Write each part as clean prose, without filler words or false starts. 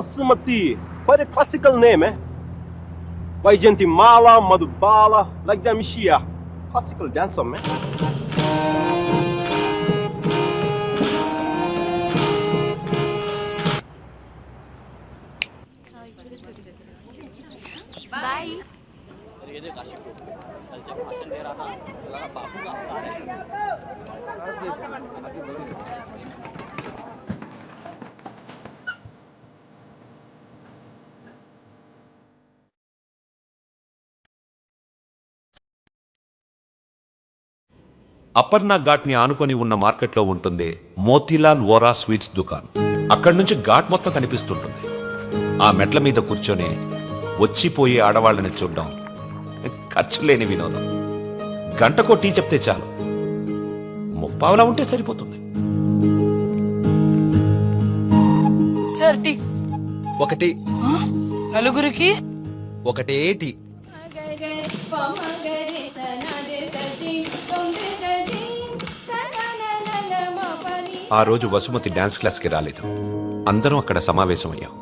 Osumati, quite a classical name, eh? Vaijanti Mala, Madhubala, like that Mishia. Classical dancer, man. Bye. ये काशी को कल जब भाषण दे रहा था तो लगा बापू का अवतार है। అపర్ణ ఘాట్ ని ఆనుకొని ఉన్న మార్కెట్లో ఉంటుంది మోతీలాల్ వోరా స్వీట్స్ దుకాన్. అక్కడి నుంచి ఘాట్ మొత్తం కనిపిస్తుంటుంది. ఆ మెట్ల మీద కూర్చొని వచ్చిపోయే ఆడవాళ్ళని చూడడం ఖర్చు లేని వినోదం. గంటకో టీ చెప్తే చాలు, ముప్పావలా ఉంటే సరిపోతుంది. సార్ టీ ఒకటి, నలుగురికి ఒకటే టీ. ఆ రోజు వసుమతి డాన్స్ క్లాస్కి రాలేదు. అందరం అక్కడ సమావేశమయ్యాం.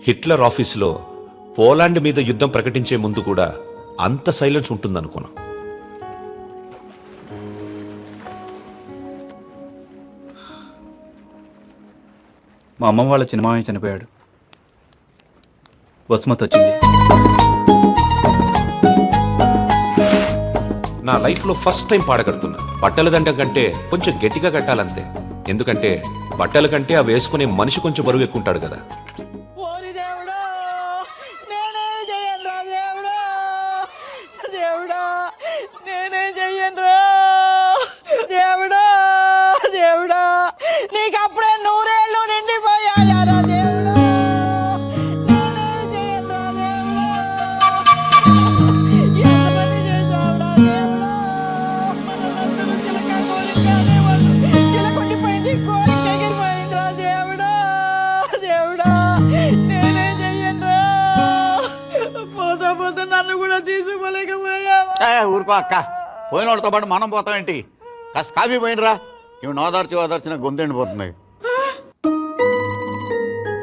హిట్లర్ ఆఫీసులో పోలాండ్ మీద యుద్ధం ప్రకటించే ముందు కూడా అంత సైలెన్స్ ఉంటుందనుకున్నాం. మా అమ్మమ్మ వాళ్ళ చిన్నమామయ్య చనిపోయాడు. వసుమతి వచ్చింది. నా లైఫ్లో ఫస్ట్ టైం పాడగడుతున్నా. బట్టల దండం కంటే కొంచెం గట్టిగా కట్టాలంతే. ఎందుకంటే బట్టల కంటే అవి వేసుకునే మనిషి కొంచెం బరువు ఎక్కుంటాడు కదా. ఊరుకో అక్క, పోయిన వాళ్ళతో పాటు మనం పోతామేంటి? కాస్త కాఫీ పోయినరా. ఇవి ఓదార్చిన గొంతెండిపోతుంది.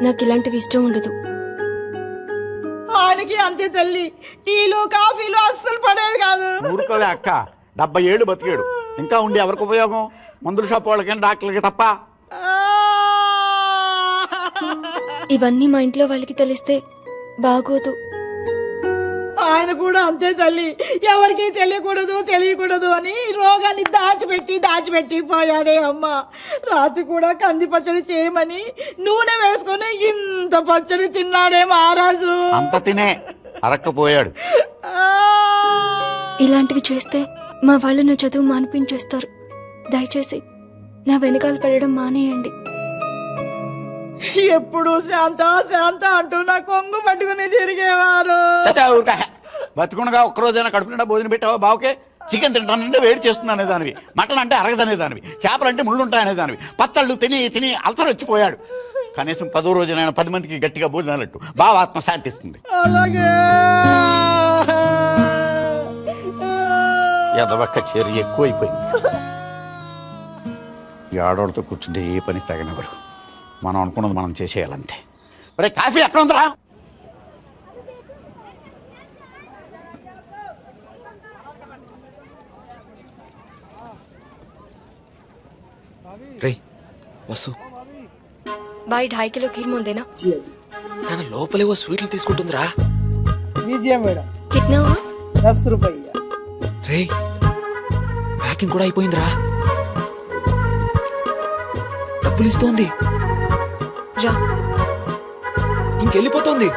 నాకు ఇలాంటివి ఇష్టం ఉండదు. ఆయనకి అంతే తల్లి, టీలు కాఫీలు అస్సలు పడేవి కాదు. ఊరుకోవే అక్క, 70 ఏళ్ళు బతికాడు. ఇంకా ఉండి ఎవరికి ఉపయోగం? మందుల షాప్ వాళ్ళకి, డాక్టర్లకి తప్ప. ఇవన్నీ మా ఇంట్లో వాళ్ళకి తెలిస్తే బాగోదు. ఆయన కూడా అంతే తల్లి, ఎవరికి తెలియకూడదు అని రోగాన్ని దాచిపెట్టి పోయాడే అమ్మ. రాత్రి కూడా కంది పచ్చడి చేయమని నూనె వేసుకుని ఇంత పచ్చడి తిన్నాడే మహారాజు. అంత తినే అరక్కపోయాడు. ఇలాంటివి చేస్తే మా వాళ్ళు నా చదువు మానిపించేస్తారు. దయచేసి నా వెనకాల పడడం మానేయండి. ఎప్పుడు శాంత అంటూ నా కొంగు పట్టుకుని తిరిగేవారు. బతుకుండగా ఒక్కరోజైనా కడుపు నిండా భోజనం పెట్టావా బావుకే? చికెన్ తింటానంటే వేడి చేస్తుంది అనేదానివి, మటన్ అంటే అరగదనేదానివి, చేపలంటే ముళ్ళుంటాయనేదానివి. పత్తళ్ళు తిని అల్సర్ వచ్చిపోయాడు. కనీసం 10వ రోజునైనా 10 మందికి గట్టిగా భోజనాలట్టు బావ ఆత్మ శాంతిస్తుంది. అలాగే ఎదవక్క చేరి ఎక్కువైపోయింది. ఈ ఆడవాళ్ళతో కూర్చుంటే ఏ పని తగనివ్వరు. మనం అనుకున్నది మనం చేసేయాలంతే. ఒరే కాఫీ ఎక్కడ ఉందరా? రే వసు, బాయ్ 2.5 కిలో ఖీర్ ముందేనా? తన లోపలేవో స్వీట్లు తీసుకుంటుందిరా. మేడం కిట్నా 10 రూపాయ. రే ప్యాకింగ్ కూడా అయిపోయిందిరా. డబ్బులు ఇస్తోంది, రా. ఇంకెళ్ళిపోతోంది.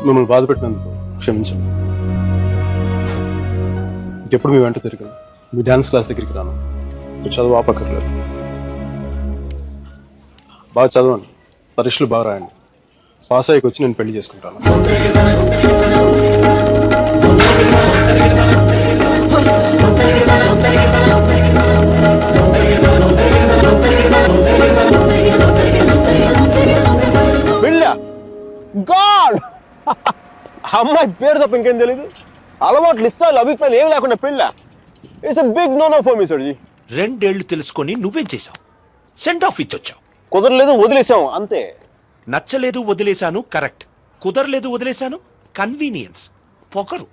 మిమ్మల్ని బాధ పెట్టినందుకు క్షమించండి. ఇంకెప్పుడు మీ వెంట తిరగను. మీ డాన్స్ క్లాస్ దగ్గరికి రాను. మీ చదువు ఆపక్కర్లేదు. బాగా చదవండి, పరీక్షలు బాగా రాయండి. పాస్ అయ్యకి వచ్చి నేను పెళ్లి చేసుకుంటాను. గాడ్, అమ్మాయి పేరు తప్ప ఇంకేం తెలీదు. అలవాట్లు ఇష్టాలు అభిప్రాయాలు ఏమి లేకుండా పెళ్ళ it's big no no for me సర్జీ. 2 ఏళ్లు తెలుసుకొని నువ్వేం చేశావు? సెండ్ ఆఫ్ ఇచ్చొచ్చావు. కుదరలేదు వదిలేసాం అంతే. నచ్చలేదు వదిలేశాను కరెక్ట్, కుదరలేదు వదిలేశాను కన్వీనియన్స్, పొగరు.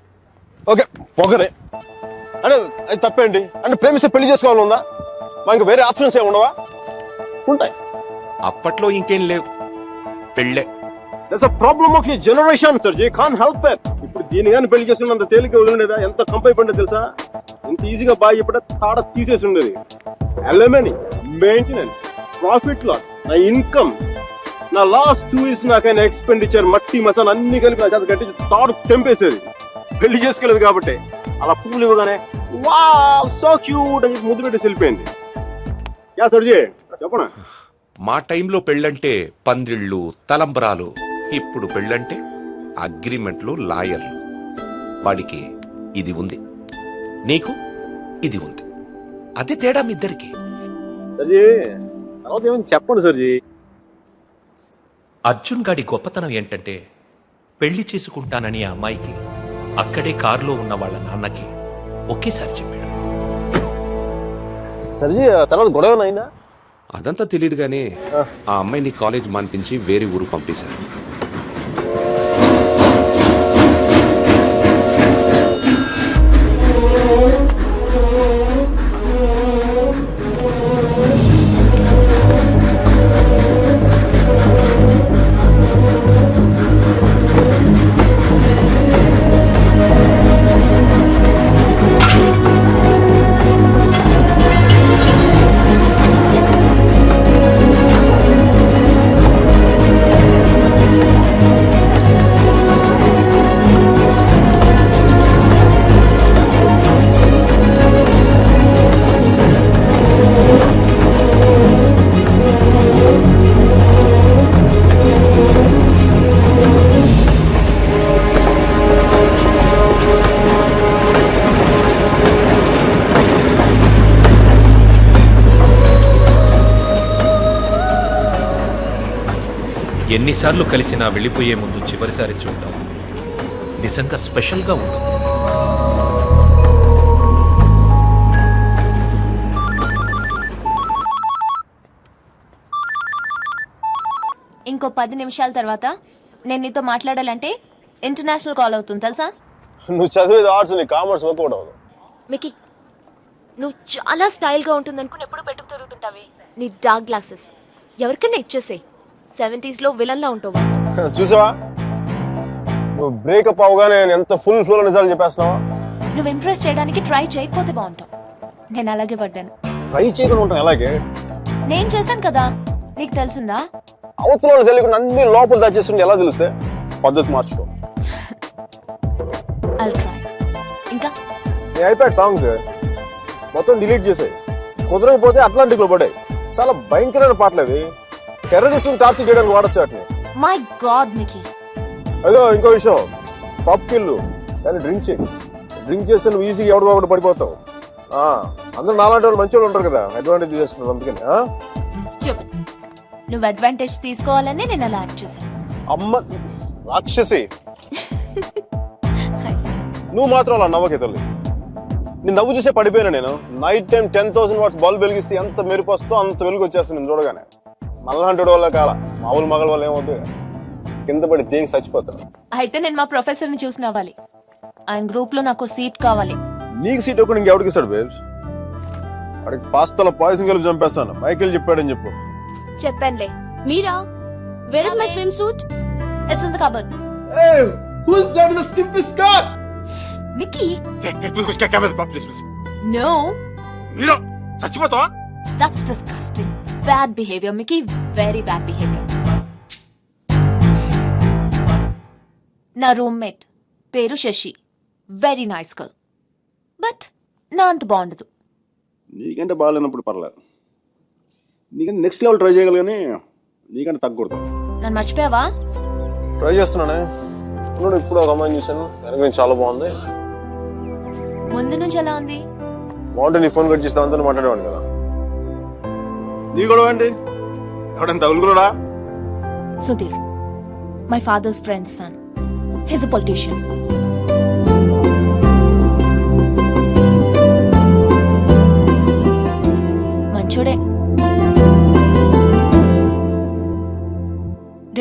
ఓకే పొగరే అంటే అది తప్పేంటి? అంటే ప్రేమిస్తే పెళ్లి చేసుకోవాలని ఉందా? మా ఇంకా వేరే ఆప్షన్స్ ఏమి ఉండవా? ఉంటాయి. అప్పట్లో ఇంకేం లేవు, పెళ్ళే. That's a problem of your generation sir. You can't help it. ఇప్పుడు దీని కానీ పెళ్లి చేసుకున్నంత తేలిక వదిలేదా? ఎంత కంపైపోయిందో తెలుసా? ఇంత ఈజీగా బాగా చెప్పడా తాడ తీసేసి ఉండేది. అలమనీ, మెయింటెనెన్స్, ప్రాఫిట్ లాస్, నా ఇన్కమ్, నా లాస్ట్ 2 years నాకైనా ఎక్స్పెండిచర్, మట్టి మసాలా అన్ని కలిపి నా చేత కట్టి తాడు తెంపేసేది. పెళ్లి చేసుకోలేదు కాబట్టి అలా పువ్వులు ఇవ్వగానే వావ్ సో క్యూట్ అని ముద్దు పెట్టేసి వెళ్ళిపోయింది. యా సర్జీ చెప్పనా? మా టైంలో పెళ్ళంటే పందిళ్ళు, తలంబరాలు. ఇప్పుడు పెళ్ళంటే అగ్రిమెంట్లు, లాయర్లు. వాడికి ఇది ఉంది, నీకు ఇది ఉంది. అదే తేడా మీ ఇద్దరికి. సర్జీ తర్వాత ఏమైనా చెప్పండి సర్జీ. అర్జున్ గాడి గొప్పతనం ఏంటంటే పెళ్లి చేసుకుంటానని ఆ అమ్మాయికి అక్కడే కారులో ఉన్న వాళ్ళ నాన్నకి ఒకేసారి చెప్పాడు. సర్జీ తర్వాత గొడవ అయిందా? అదంతా తెలియదు గానీ ఆ అమ్మాయిని కాలేజ్ మాన్పించి వేరే ఊరు పంపేశారు. ఎన్నిసార్లు కలిసినా వెళ్ళిపోయే ముందు చివరిసారి చూడటం నిజంగా స్పెషల్గా ఉంటుంది. ఇంకో 10 నిమిషాల తర్వాత నేను నీతో మాట్లాడాలంటే ఇంటర్నేషనల్ కాల్ అవుతుంది తెలుసా? నువ్వు చదివేది ఆర్ట్స్, నీ కామర్స్ వర్కౌట్ అవ్వదు. మికి నువ్వు చాలా స్టైల్గా ఉంటుందనుకుని ఎప్పుడు పెట్టుకు తిరుగుతుంటావి. నీ డార్క్ గ్లాసెస్ ఎవరికైనా ఇచ్చేసే. 70s లో విలన్లా ఉంటావు. చూసావా నువ్వు బ్రేకప్ అవగానే ఎంత ఫుల్ ఫ్లో నిజాలు చెప్పేస్తున్నావా? నువ్వు ఇంప్రెస్ చేయడానికి ట్రై చేయకపోతే బాగుంటావు. నేను అలాగే పడ్డాను. ట్రై చేయకుండా ఉంటాం ఎలాగే? నేను చేశాను కదా, నీకు తెలిసిందా? అవతల వాళ్ళు తెలియకుండా అన్ని లోపల దాచేస్తుంటే ఎలా తెలిస్తే? పద్ధతి మార్చుకో. I'll try. ఇంకా నీ ఐప్యాడ్ సాంగ్స్ మొత్తం డిలీట్ చేసాయి. కుదరకపోతే అట్లాంటిక్ లో పడాయి. చాలా భయంకరమైన పాటలు అవి. టెర్రరిస్ట్ టార్చర్ చేయడానికి వాడచ్చు వాటిని. My God Mickey. అదో ఇంకో విషయం, పబ్ కిల్లు కానీ డ్రింక్ చేయి. డ్రింక్ చేస్తే నువ్వు ఈజీగా ఎవడో ఒకటి పడిపోతావు. అందరూ నాలాంటి వాళ్ళు మంచి వాళ్ళు ఉంటారు కదా, అడ్వాంటేజ్ చేస్తున్నారు. అందుకని Stupid. నువ్వు అడ్వాంటేజ్ తీసుకోవాలని నేను అలా యాక్ట్ చేశాను. అమ్మ రాక్షసి, నువ్వు మాత్రం అలా నవ్వకే తల్లి. నేను నవ్వు చూసే పడిపోయినా. నేను నైట్ టైం 10,000 watts బల్బ్ వెలిగిస్తే ఎంత మెరుపు వస్తో అంత వెలుగు వచ్చేస్తుంది నేను చూడగానే. మళ్ళీ వల్ల కాల మామూలు మగల వల్ల ఏమవుతుంది, కింద పడి దేనికి చచ్చిపోతాను. అయితే నేను మా ప్రొఫెసర్ ని చూసి నవ్వాలి. ఆయన గ్రూప్ లో నాకు సీట్ కావాలి. నీకు సీట్ ఒకటి ఇంకెవడికి ఇస్తాడు బేబ్స్? అడిగి పాస్తాల పాయసం కలిపి చంపేస్తాను. మైకేల్ చెప్పాడని చెప్పు. చెప్పానులే. Meera? Where is my swim suit? It's in the cupboard. Who's that in the skimpy skirt? Mickey. Please. No. మీరు చచ్చిపోతావా? That's disgusting. Bad behavior, Mickey. Very bad behavior. నా రూమ్మేట్ పేరు Shashi. Very nice girl. But నా అంత బాగుండదు. నీకంటే బాగాలేనప్పుడు పర్లేదు. నీకంటే నెక్స్ట్ లెవెల్ ట్రై చేయగలగానే నీకంటే తగ్గకూడదు. నన్ను మర్చిపోయావా? ట్రై చేస్తున్నానే. ఇప్పుడు ఒక అమ్మాయిని చూశాను, వెనక నుంచి చాలా బాగుంది. ముందు నుంచి ఎలా ఉంది? బాగుంటే నీ ఫోన్ కట్ చేసి దాంతో మాట్లాడేవాడిని కదా. నీ గొడవ ఏంటి? ఎవడైనా తగులుకున్నాడా? Sudheer, my father's friend's son. He's a politician.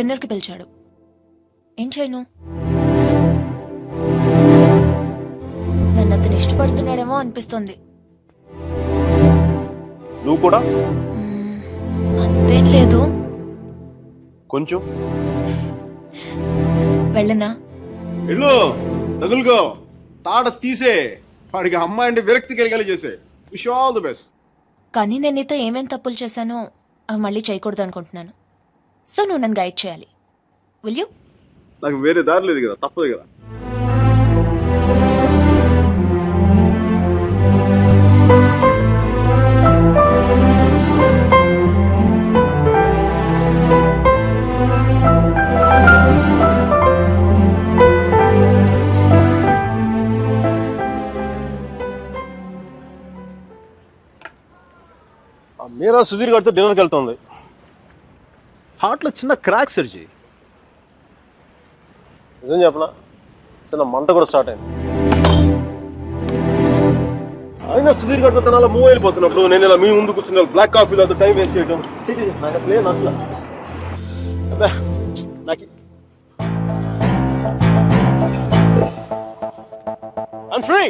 డిన్నర్కి పిలిచాడు. ఏం చేయను? నన్ను అతను ఇష్టపడుతున్నాడేమో అనిపిస్తుంది. నువ్వు కూడా అంతేం లేదు. కొంచెం వెళ్ళనా? వెళ్ళు, తగులుకో, తాడ తీసే, వాడికి అమ్మాయి అంటే విరక్తి కలిగేలా చేసే. Wish all the best. కానీ నేను నీతో ఏమేం తప్పులు చేశానో అవి మళ్ళీ చేయకూడదు అనుకుంటున్నాను. సో నువ్వు నన్ను గైడ్ చేయాలి. Will you? నాకు వేరే దారి లేదు కదా, తప్పదు కదా. మీరా సుధీర్ గారితో డిన్నర్కి వెళ్తుంది. హార్ట్లో చిన్న క్రాక్ సర్జీ. నిజం చెప్పనా, చిన్న మంట కూడా స్టార్ట్ అయింది. అయినా సుధీర్ గారితో తన అలా మూవ్ అయిపోతున్నప్పుడు నేను ఇలా మీ ముందు కూర్చున్న బ్లాక్ కాఫీ తో టైం వేస్ట్ చేయడం నాకు అసలే నచ్చలా. నాకు I'm free.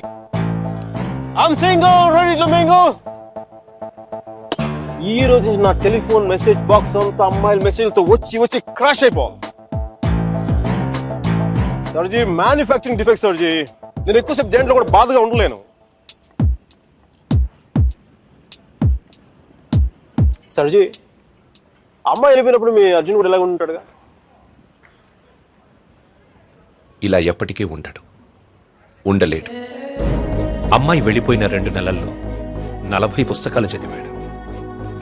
I'm single, ready to mingle. ఈ రోజు నా టెలిఫోన్ మెసేజ్ బాక్స్ అంతా అమ్మాయిల మెసేజ్లతో వచ్చి క్రాష్ అయిపో. సర్జీ, మ్యానుఫ్యాక్చరింగ్ డిఫెక్ట్ సర్జీ. నేను ఎక్కువసేపు దేంట్లో కూడా బాధగా ఉండలేను. సర్జీ, అమ్మాయి వెళ్ళిపోయినప్పుడు మీ అర్జున్ కూడా ఎలాగ ఉంటాడుగా? ఇలా ఎప్పటికీ ఉండడు, ఉండలేడు. అమ్మాయి వెళ్ళిపోయిన 2 నెలల్లో 40 పుస్తకాలు చదివాడు,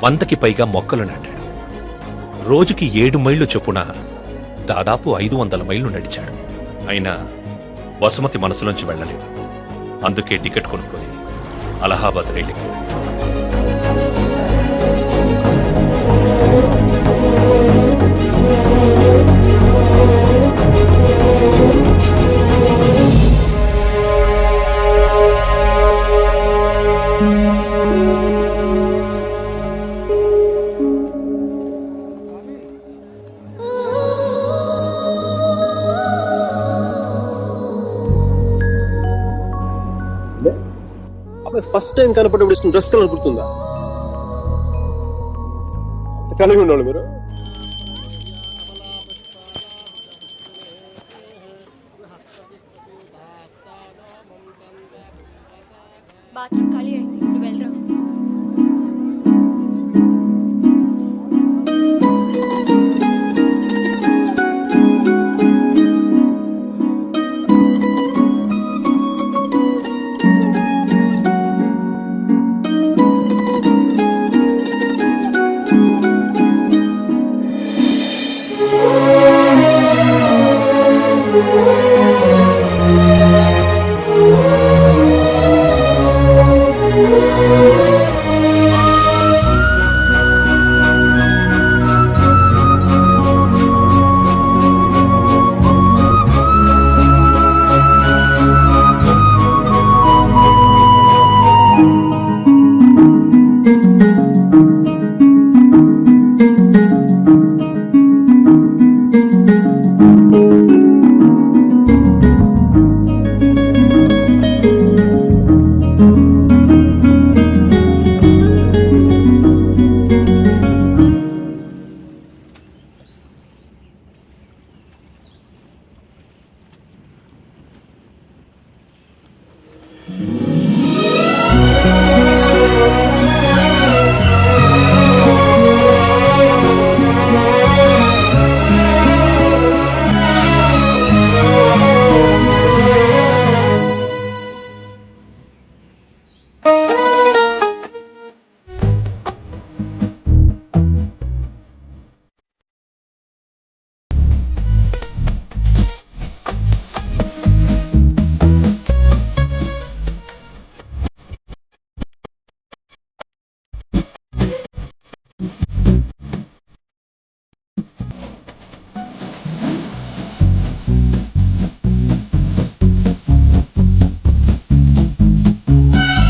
100కి పైగా మొక్కలు నాటాడు, రోజుకి 7 మైళ్ళు చొప్పున దాదాపు 500 మైళ్ళు నడిచాడు. అయినా వసుమతి మనసులోంచి వెళ్ళలేదు. అందుకే టికెట్ కొనుక్కొని అలహాబాద్ రైలుకి ఫస్ట్ టైం కనపడేప్పుడు ఇష్టం డ్రెస్ కలర్ గుర్తుందా? కలిగి ఉండాలి మీరు. బాత్రూమ్ ఖాళీ అయింది, నువ్వు వెళ్ళరా.